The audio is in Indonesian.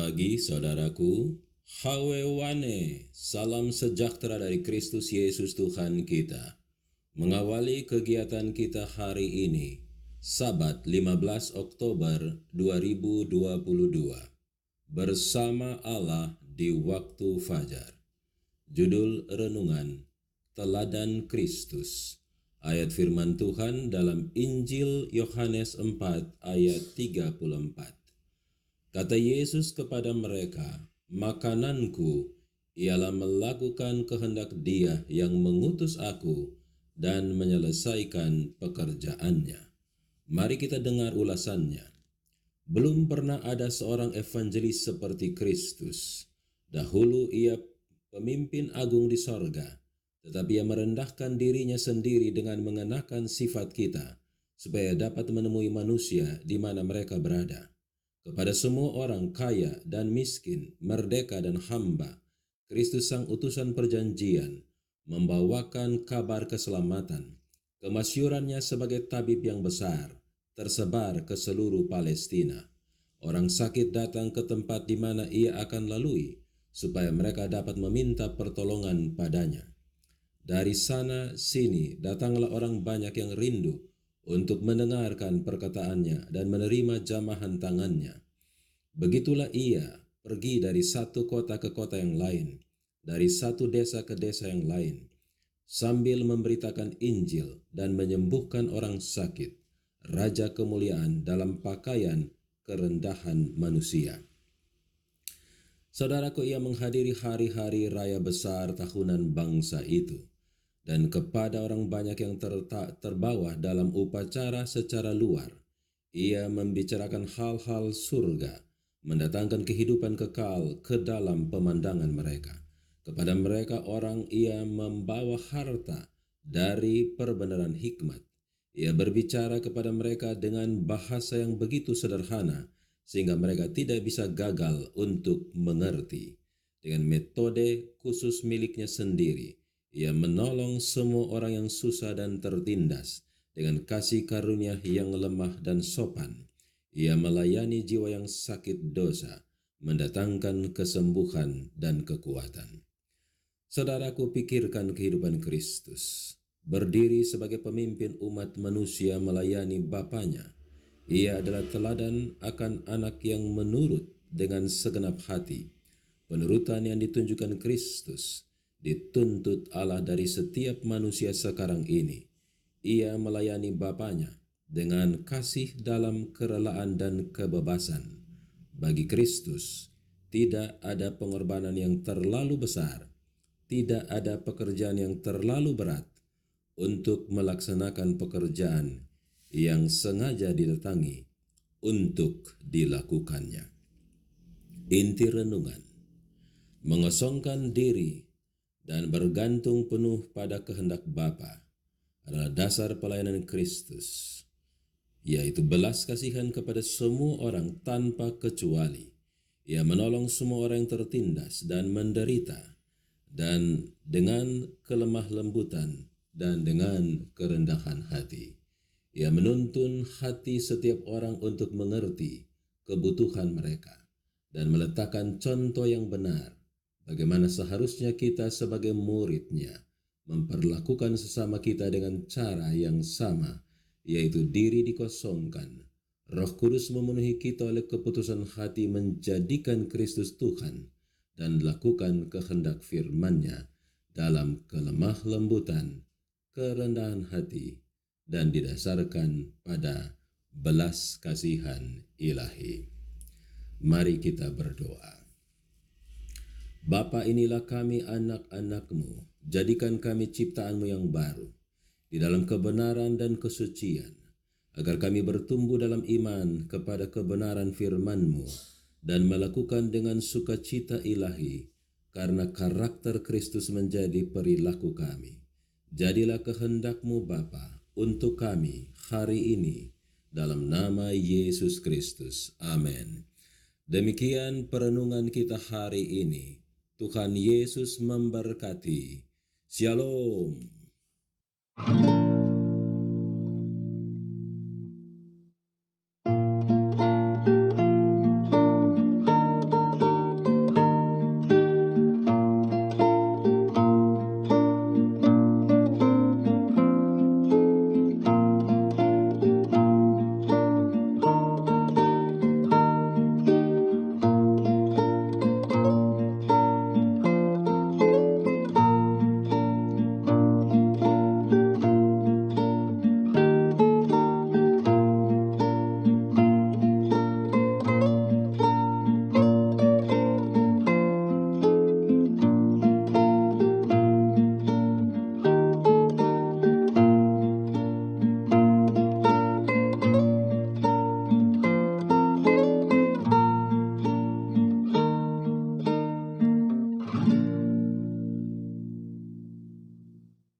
pagi saudaraku, Hawewane, salam sejahtera dari Kristus Yesus Tuhan kita. Mengawali kegiatan kita hari ini, Sabat 15 Oktober 2022, bersama Allah di waktu fajar. Judul renungan, Teladan Kristus. Ayat firman Tuhan dalam Injil Yohanes 4 ayat 34. Kata Yesus kepada mereka, "Makananku ialah melakukan kehendak Dia yang mengutus aku dan menyelesaikan pekerjaannya." Mari kita dengar ulasannya. Belum pernah ada seorang evangelis seperti Kristus. Dahulu ia pemimpin agung di sorga, tetapi ia merendahkan dirinya sendiri dengan mengenakan sifat kita, supaya dapat menemui manusia di mana mereka berada. Kepada semua orang kaya dan miskin, merdeka dan hamba, Kristus sang utusan perjanjian membawakan kabar keselamatan. Kemasyurannya sebagai tabib yang besar tersebar ke seluruh Palestina. Orang sakit datang ke tempat di mana ia akan lalui, supaya mereka dapat meminta pertolongan padanya. Dari sana sini datanglah orang banyak yang rindu untuk mendengarkan perkataannya dan menerima jamahan tangannya. Begitulah ia pergi dari satu kota ke kota yang lain, dari satu desa ke desa yang lain, sambil memberitakan Injil dan menyembuhkan orang sakit. Raja kemuliaan dalam pakaian kerendahan manusia. Saudaraku, ia menghadiri hari-hari raya besar tahunan bangsa itu. Dan kepada orang banyak yang terbawa dalam upacara secara luar, ia membicarakan hal-hal surga, mendatangkan kehidupan kekal ke dalam pemandangan mereka. Kepada mereka orang ia membawa harta dari perbenaran hikmat. Ia berbicara kepada mereka dengan bahasa yang begitu sederhana, sehingga mereka tidak bisa gagal untuk mengerti. Dengan metode khusus miliknya sendiri, ia menolong semua orang yang susah dan tertindas dengan kasih karunia yang lemah dan sopan. Ia melayani jiwa yang sakit dosa, mendatangkan kesembuhan dan kekuatan. Saudaraku, pikirkan kehidupan Kristus. Berdiri sebagai pemimpin umat manusia melayani Bapanya. Ia adalah teladan akan anak yang menurut dengan segenap hati. Penurutan yang ditunjukkan Kristus dituntut Allah dari setiap manusia sekarang ini. Ia melayani Bapanya dengan kasih dalam kerelaan dan kebebasan. Bagi Kristus, tidak ada pengorbanan yang terlalu besar, tidak ada pekerjaan yang terlalu berat untuk melaksanakan pekerjaan yang sengaja didatangi untuk dilakukannya. Inti renungan, mengosongkan diri dan bergantung penuh pada kehendak Bapa adalah dasar pelayanan Kristus, yaitu belas kasihan kepada semua orang tanpa kecuali. Ia menolong semua orang yang tertindas dan menderita, dan dengan kelemah lembutan dan dengan kerendahan hati. Ia menuntun hati setiap orang untuk mengerti kebutuhan mereka dan meletakkan contoh yang benar bagaimana seharusnya kita sebagai muridnya memperlakukan sesama kita dengan cara yang sama, yaitu diri dikosongkan. Roh Kudus memenuhi kita oleh keputusan hati menjadikan Kristus Tuhan dan lakukan kehendak firman-Nya dalam kelemah lembutan, kerendahan hati, dan didasarkan pada belas kasihan ilahi. Mari kita berdoa. Bapa, inilah kami anak-anak-Mu, jadikan kami ciptaan-Mu yang baru, di dalam kebenaran dan kesucian, agar kami bertumbuh dalam iman kepada kebenaran firman-Mu, dan melakukan dengan sukacita ilahi, karena karakter Kristus menjadi perilaku kami. Jadilah kehendak-Mu Bapa untuk kami hari ini, dalam nama Yesus Kristus. Amin. Demikian perenungan kita hari ini. Tuhan Yesus memberkati. Shalom.